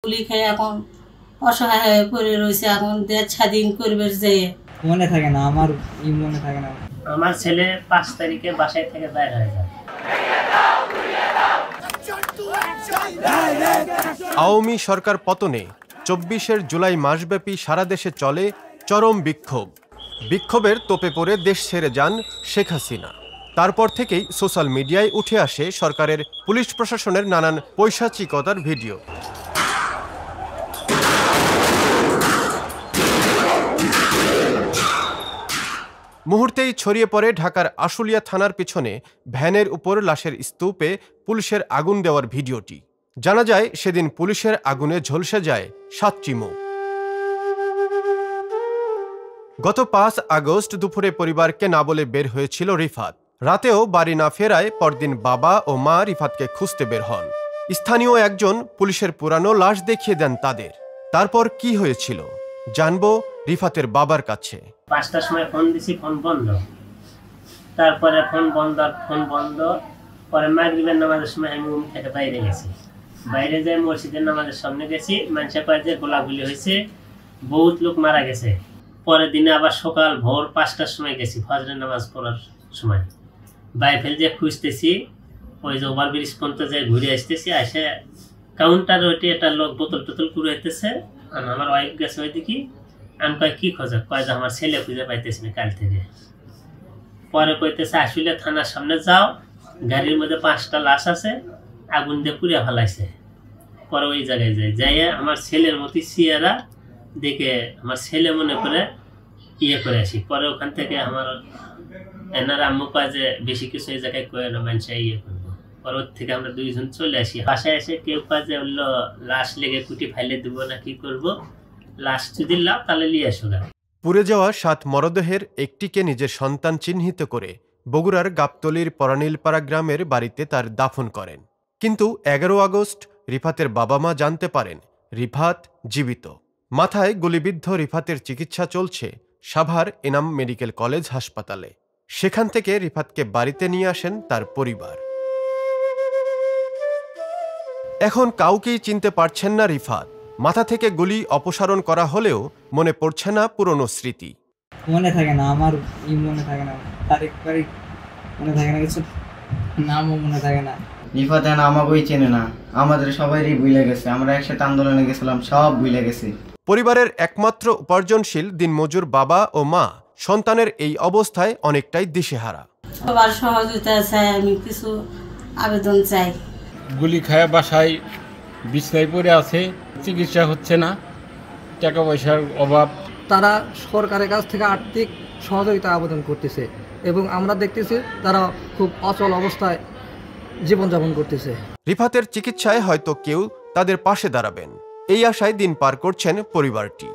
গুলি খেয়ে এখন অসহায় হয়ে পড়ে রয়েছে। এখন দেশ স্বাধীন করবে যে মনে থাকে না, আমার মনে থাকে না। আমার ছেলে 5 তারিখে বাসায় থেকে বাইরে হয়ে যায়। আওয়ামী সরকার পতনে 24 জুলাই মাসব্যাপী সারা দেশে চলে চরম বিক্ষোভ। বিক্ষোভের তোপে পড়ে দেশ ছেড়ে যান শেখ হাসিনা। তারপর থেকেই সোশ্যাল মিডিয়ায় উঠে আসে সরকারের পুলিশ প্রশাসনের নানান পৈশাচিকতার ভিডিও। মুহূর্তেই ছড়িয়ে পড়ে ঢাকার আশুলিয়া থানার পিছনে ভ্যানের উপর লাশের স্তূপে পুলিশের আগুন দেওয়ার ভিডিওটি। জানা যায় সেদিন পুলিশের আগুনে ঝলসে যায় 7টি মুখ। গত 5 আগস্ট দুপুরে পরিবারকে না বলে বের হয়েছিল রিফাত। রাতেও বাড়ি না ফেরায় পরদিন বাবা ও মা রিফাতকে খুঁজতে বের হন। স্থানীয় একজন পুলিশের পুরানো লাশ দেখিয়ে দেন তাদের। তারপর কি হয়েছিল জানবো রিফাতের বাবার কাছে। 5টার সময় ফোন দিছি, ফোন বন্ধ। তারপরে ফোন বন্ধ পরে মাগরিবের নামাজের সময় আমি রুম থেকে বাইরে গেছি। বাইরে যাই মসজিদের নামাজের সামনে গেছি, মানুষের পায়ে গোলাগুলি হয়েছে, বহুত লোক মারা গেছে। পরের দিনে আবার সকাল ভোর 5টার সময় গেছি, ফজরের নামাজ পড়ার সময় বাইফেল যে খুঁজতেছি, ওই যে ওভারব্রিজ পর্যন্ত যে ঘুরে আসতেছি, আসে কাউন্টার ওইটি একটা লোক বোতল টোতল কুড়াইতেছে। আমার ওয়াইফ গেছে ওইদিকে। আমি কয় কি খোঁজে? কয় যে আমার ছেলে খুঁজে পাইতেছি না কাল থেকে। পরে কইতেছে আশুলিয়া থানার সামনে যাও, গাড়ির মধ্যে 5টা লাশ আছে, আগুন দিয়ে পুড়িয়ে ফেলাইছে। পরে ওই জায়গায় যাইয়া আমার ছেলের মতো চেহারা দেখে আমার ছেলে মনে করে করে আসি। পরে ওখান থেকে আমার এনার আম্মু কয় যে বেশি কিছু এই জায়গায় কয়ে না, মানুষে করবো। পরে ওর থেকে আমরা 2 জন চলে আসি। বাসায় এসে কেউ কয় যে হলো লাশ লেগে কুটি ফাইলে দেবো না কি করবো, লাশ যদি লাভ তাহলে নিয়ে আসো না। পুড়ে যাওয়া 7 মরদেহের একটিকে নিজের সন্তান চিহ্নিত করে বগুড়ার গাবতলীর পরানীলপাড়া গ্রামের বাড়িতে তার দাফন করেন। কিন্তু 11 আগস্ট রিফাতের বাবা মা জানতে পারেন রিফাত জীবিত। মাথায় গুলিবিদ্ধ রিফাতের চিকিৎসা চলছে সাভার এনাম মেডিকেল কলেজ হাসপাতালে। সেখান থেকে রিফাতকে বাড়িতে নিয়ে আসেন তার পরিবার। এখন কাউকেই চিনতে পারছেন না রিফাত। মাথা থেকে গুলি অপসারণ করা হলেও মনে পড়ছে না পুরনো স্মৃতি। মনে থাকে না, আমার মনে থাকে না, তারিখ মনে থাকে না, কিছু নামও মনে থাকে না। রিফাত আমাকেই চেনে না, আমাদের সবাইরই ভুলে গেছে। আমরা একসাথে আন্দোলনে গেছিলাম, সব ভুলে গেছে। পরিবারের একমাত্র উপার্জনশীল দিনমজুর বাবা ও মা সন্তানের এই অবস্থায় অনেকটাই দিশেহারা। সবার সহযোগিতা চাই, আমি কিছু আবেদন চাই। গুলি খায় বাসায় বিছনায় পড়ে আছে, চিকিৎসা হচ্ছে না, টাকা পয়সার অভাব। তারা সরকারের কাছ থেকে আর্থিক সহযোগিতা আবেদন করতেছে এবং আমরা দেখতেছি তারা খুব অচল অবস্থায় জীবনযাপন করতেছে। রিফাতের চিকিৎসায় হয়তো কেউ তাদের পাশে দাঁড়াবেন, এই আশায় দিন পার করছেন পরিবারটি।